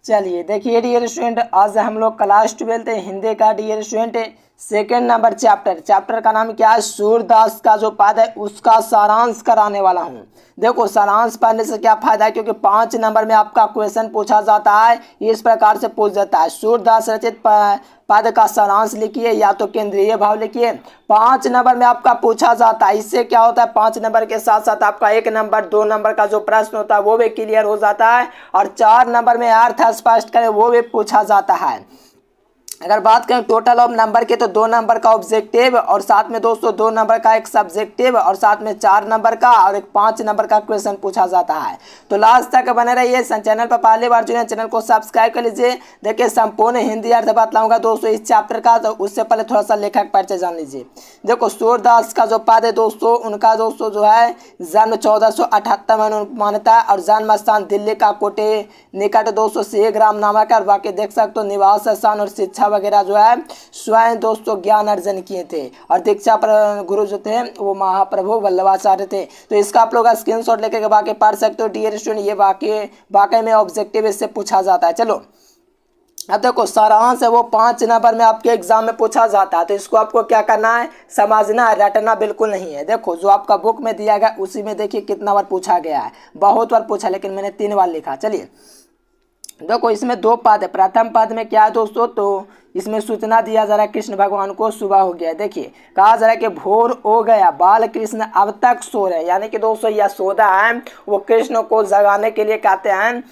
चलिए देखिए dear student, आज हम लोग क्लास 12 हिंदी का dear student second number chapter का नाम क्या है, सूरदास का जो पद है उसका सारांश कराने वाला हूँ। देखो सारांश पढ़ने से क्या फायदा है, क्योंकि 5 नंबर में आपका क्वेश्चन पूछा जाता है, इस प्रकार से पूछ जाता है। सूरदास रचित पद का सारांश लिखिए या तो केंद्रीय भाव लिखिए। 5 नंबर में आपका पूछा जाता है। इससे क्या होता है, 5 नंबर के साथ साथ आपका 1 नंबर 2 नंबर का जो प्रश्न होता है वो भी क्लियर हो जाता है, और 4 नंबर में अर्थ स्पष्ट करें वो भी पूछा जाता है। अगर बात करें टोटल ऑफ नंबर के, तो 2 नंबर का ऑब्जेक्टिव और साथ में दोस्तों 2 नंबर का एक सब्जेक्टिव और साथ में 4 नंबर का और एक 5 नंबर का क्वेश्चन पूछा जाता है। तो लास्ट तक बने रहिए। चैनल पर पहली बार जुड़े, चैनल को सब्सक्राइब कर लीजिए। देखिए संपूर्ण हिंदी अर्थ बतलाऊंगा दोस्तों इस चैप्टर का, तो उससे पहले थोड़ा सा लेखक परिचय जान लीजिए। देखो सूरदास का जो पद है दोस्तों, उनका दोस्तों जो है जन्म 1478 में मान्यता है, और जन्म स्थान दिल्ली का कोटे निकट दोस्तों सेग्राम नामक है। बाकी देख सकते हो निवास स्थान और शिक्षा वगैरह जो है स्वयं दोस्तों ज्ञान अर्जन किए थे, और दीक्षा पर गुरु जो थे वो महाप्रभु वल्लभाचार्य थे। तो इसका आप लोग स्क्रीनशॉट लेके बाकी पढ़ सकते हो डियर स्टूडेंट, ये वाकई में ऑब्जेक्टिव इससे पूछा जाता है। चलो अब देखो सारांश है वो 5 नंबर में आपके एग्जाम में पूछा जाता है, तो इसको आपको क्या करना है, समझना है, रटना बिल्कुल नहीं है। देखो जो आपका बुक में दिया गया उसी में देखिए कितना बार पूछा गया है, बहुत बार पूछा, लेकिन मैंने 3 बार लिखा। चलिए देखो इसमें 2 पद है। प्रथम पद में क्या है दोस्तों, तो इसमें सूचना दिया जा रहा है कृष्ण भगवान को सुबह हो गया। देखिए कहा जा रहा है कि भोर हो गया, बाल कृष्ण अब तक सो रहे, यानी कि दोस्तों यशोदा है वो कृष्ण को जगाने के लिए कहते हैं,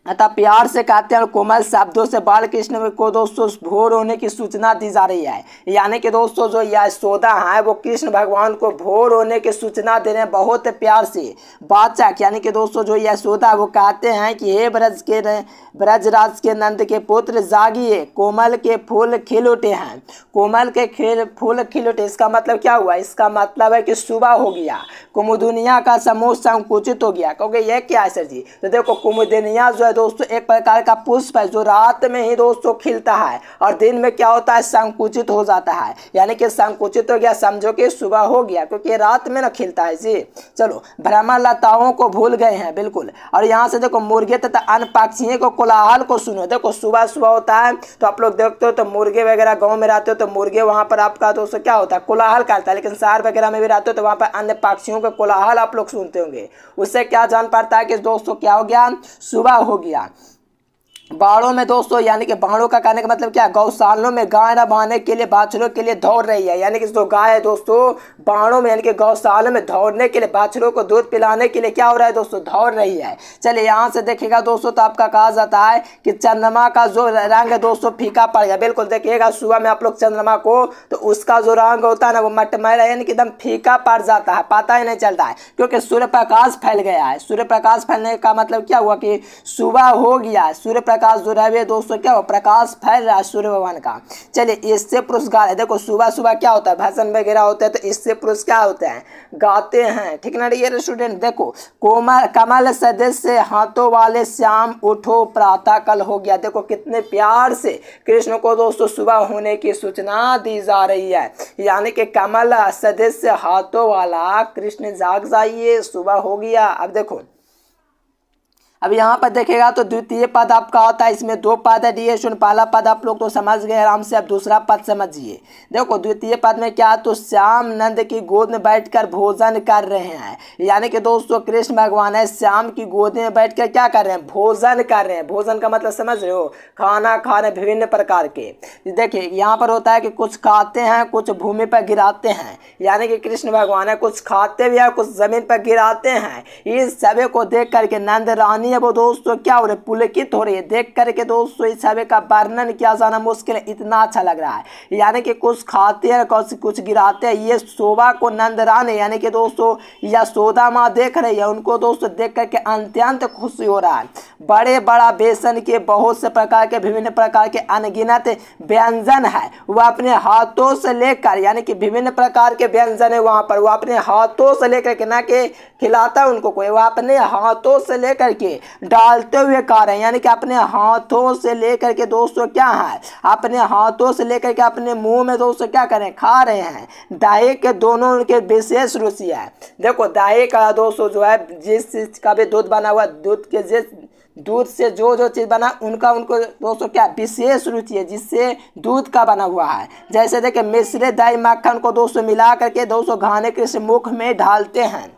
अतः प्यार से कहते हैं और कोमल शब्दों से बाल कृष्ण को दोस्तों भोर होने की सूचना दी जा रही है। यानी कि दोस्तों जो यशोदा है वो कृष्ण भगवान को भोर होने की सूचना दे रहे हैं बहुत प्यार से। वाचक यानी कि दोस्तों जो यशोदा वो कहते हैं कि हे ब्रजराज के नंद के पुत्र जागिए, कोमल के फूल खिल उठे हैं। कोमल के फूल खिल उठे, इसका मतलब क्या हुआ, इसका मतलब है कि सुबह हो गया, कुमुदुनिया का समूह संकुचित हो गया। क्योंकि यह क्या है सर जी, तो देखो कुमुदुनिया जो दोस्तों एक प्रकार का पुष्प है जो रात में ही दोस्तों खिलता है और दिन में क्या होता है, संकुचित हो जाता है। यानी कि संकुचित हो गया, समझो कि सुबह हो गया, क्योंकि रात में ना खिलता है जी। चलो भ्रमर लताओं को भूल गए हैं बिल्कुल। और यहाँ से देखो मुर्गे तथा अन्य पक्षियों को कोलाहल को सुनो। देखो सुबह सुबह होता है तो आप लोग देखते हो तो मुर्गे वगैरह गाँव में रहते हो तो मुर्गे वहाँ पर आपका दोस्तों क्या होता है, कोलाहल करता है। लेकिन शहर वगैरह में भी रहते हो तो वहाँ पर अन्य पक्षियों का कोलाहल आप लोग सुनते होंगे। उससे क्या जान पाता है कि दोस्तों क्या हो गया, सुबह हो गया। बाड़ों में दोस्तों यानी कि बाड़ों का कहने का मतलब क्या, गौशालों में गाय नभाने के लिए बाछड़ों के लिए दौड़ रही है। यानी कि जो गाय है दोस्तों बाड़ों में यानी कि गौशालों में दौड़ने के लिए, बाछड़ों को दूध पिलाने के लिए क्या हो रहा है दोस्तों, दौड़ रही है। चलिए यहाँ से देखिएगा दोस्तों तो आपका कहा जाता है कि चंद्रमा का जो रंग है दोस्तों फीका पड़ गया। बिल्कुल देखिएगा सुबह में आप लोग चंद्रमा को, तो उसका जो रंग होता है ना वो मटमैला यानी कि एकदम फीका पड़ जाता है, पता ही नहीं चलता है, क्योंकि सूर्य प्रकाश फैल गया है। सूर्य प्रकाश फैलने का मतलब क्या हुआ कि सुबह हो गया, सूर्य प्रकाश जो है दोस्तों क्या हो, प्रकाश फैल रहा है सूर्य भगवान का। चलिए इससे पुरुष गा रहे, देखो सुबह सुबह क्या होता है, भाषण वगैरह होते हैं, तो इससे पुरुष क्या होते हैं, गाते हैं। ठीक ना ये स्टूडेंट, देखो कोमल कमल सदस्य हाथों वाले श्याम उठो प्रातः कल हो गया। देखो कितने प्यार से कृष्ण को दोस्तों सुबह होने की सूचना दी जा रही है। यानी कि कमल सदस्य हाथों वाला कृष्ण जाग जाइए, सुबह हो गया। अब देखो अब यहाँ पर देखेगा तो द्वितीय पद आपका होता है, इसमें 2 पद है डियर स्टूडेंट। पहला पद आप लोग तो समझ गए आराम से, अब दूसरा पद समझिए। देखो द्वितीय पद में क्या, तो श्याम नंद की गोद में बैठकर भोजन कर रहे हैं। यानी कि दोस्तों कृष्ण भगवान है श्याम की गोद में बैठकर क्या कर रहे हैं, भोजन कर रहे हैं। भोजन का मतलब समझ रहे हो, खाना खा रहे विभिन्न प्रकार के। देखिए यहाँ पर होता है कि कुछ खाते हैं कुछ भूमि पर गिराते हैं। यानी कि कृष्ण भगवान है कुछ खाते भी हैं कुछ जमीन पर गिराते हैं। इस सभी को देख करके नंद रानी है वो दोस्तों क्या हो रहे, पुलकित हो रही है। देख करके दोस्तों इस छवि का वर्णन किया जाना मुश्किल है, इतना अच्छा लग रहा है। यानी कि कुछ खाते हैं कुछ गिराते हैं। ये शोभा को नंद रानी यानी कि दोस्तों यशोदा माँ देख रही है, उनको दोस्तों देख करके अत्यंत खुशी हो रहा है। बड़े बड़ा बेसन के बहुत से प्रकार के विभिन्न प्रकार के अनगिनत व्यंजन है, वह अपने हाथों से लेकर यानी कि विभिन्न प्रकार के व्यंजन है वहाँ पर, वह अपने हाथों से लेकर के, ना कि खिलाता उनको कोई, वह अपने हाथों से लेकर के डालते हुए खा रहे हैं। यानी कि अपने हाथों से लेकर के दोस्तों क्या है, अपने हाथों से लेकर के अपने मुंह में दोस्तों क्या करें, खा रहे हैं। दही के दोनों उनके विशेष रुचि है। देखो दही का दोस्तों जो है जिस चीज का भी दूध बना हुआ, दूध के जिस दूध से जो जो चीज़ बना उनको दोस्तों क्या विशेष रुचि है, जिससे दूध का बना हुआ है। जैसे देखिए मिश्रित दही मक्खन को दोस्तों मिला करके दोस्तों घाने कृष्ण मुख में डालते हैं,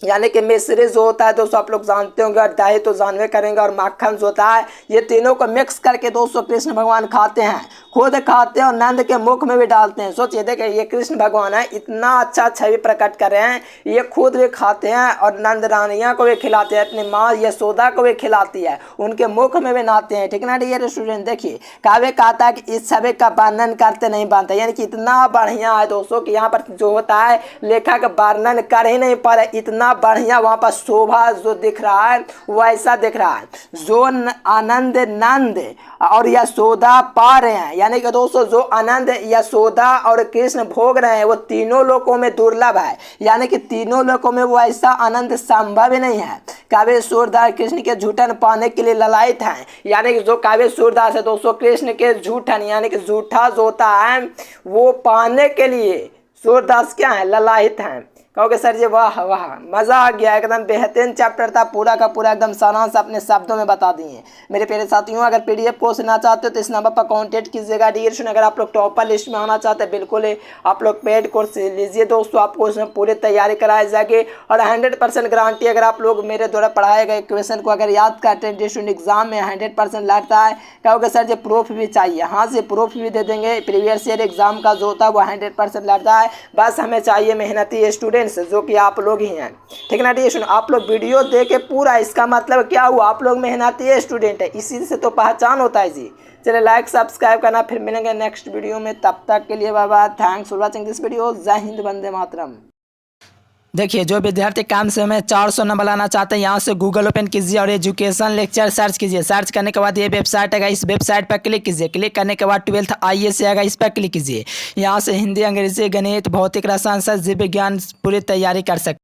यानी कि मिश्रित जो होता है दोस्तों आप लोग जानते होंगे, और दही तो जानवे करेंगे, और माखन जो होता है, ये तीनों को मिक्स करके दोस्तों कृष्ण भगवान खाते हैं, खुद खाते हैं और नंद के मुख में भी डालते हैं। सोचिए देखिए ये कृष्ण भगवान है, इतना अच्छा छवि प्रकट कर रहे हैं, ये खुद भी खाते हैं और नंद रानिया को भी खिलाते हैं, अपनी माँ यशोदा को भी खिलाती है, उनके मुख में भी नहाते हैं। ठीक ना डियर स्टूडेंट, देखिए काव्य कहता है कि इस छवि का वर्णन करते नहीं बनता, यानी कि इतना बढ़िया है दोस्तों कि यहाँ पर जो होता है लेखक वर्णन कर ही नहीं पा रहे, इतना बढ़िया वहाँ पर शोभा जो दिख रहा है वैसा दिख रहा है। जो आनंद नंद और यशोदा पा रहे हैं, यानी कि दोस्तों जो आनंद यशोदा और कृष्ण भोग रहे हैं वो तीनों लोकों में दुर्लभ है, यानी कि तीनों लोकों में वो ऐसा आनंद संभव ही नहीं है। काव्य सूरदास कृष्ण के झूठन पाने के लिए ललायत हैं, यानी कि जो काव्य सूरदास है दोस्तों कृष्ण के झूठन यानी कि झूठा जो होता है वो पाने के लिए सूरदास क्या है, ललायत हैं। कहोगे सर जी वाह वाह मज़ा आ गया, एकदम बेहतरीन चैप्टर था, पूरा का पूरा एकदम सारांश अपने शब्दों में बता दिए। मेरे प्यारे साथियों अगर पीडीएफ कोर्स लेना चाहते हो तो इस नंबर पर कांटेक्ट कीजिएगा। डियर स्टूडेंट अगर आप लोग टॉपर लिस्ट में आना चाहते हैं बिल्कुल आप लोग पेड कोर्स लीजिए दोस्तों, आपको उसमें पूरी तैयारी कराई जाएगी और 100% गारंटी अगर आप लोग मेरे द्वारा पढ़ाए गए क्वेश्चन को अगर याद करते हैं स्टूडेंट एग्जाम में 100% लगता है। कहोगे सर जी प्रूफ भी चाहिए, हाँ जी प्रूफ भी दे देंगे। प्रीवियस ईयर एग्जाम का जो होता है वो 100% लगता है, बस हमें चाहिए मेहनती स्टूडेंट्स जो कि आप लोग ही हैं। ठीक ना डियर स्टूडेंट, आप लोग वीडियो देखे पूरा, इसका मतलब क्या हुआ आप लोग मेहनती स्टूडेंट है, इसी से तो पहचान होता है जी। चलिए लाइक सब्सक्राइब करना, फिर मिलेंगे नेक्स्ट वीडियो में, तब तक के लिए bye bye, thanks for watching this video. जय हिंद, वंदे मातरम। देखिए जो विद्यार्थी काम से में 400 नंबर लाना चाहते हैं यहाँ से गूगल ओपन कीजिए और एजुकेशन लेक्चर सर्च कीजिए। सर्च करने के बाद ये वेबसाइट आएगा, इस वेबसाइट पर क्लिक कीजिए। क्लिक करने के बाद 12th IAS आएगा, इस पर क्लिक कीजिए। यहाँ से हिंदी, अंग्रेजी, गणित, भौतिक, रसायन, जीव विज्ञान पूरी तैयारी कर सकते हैं।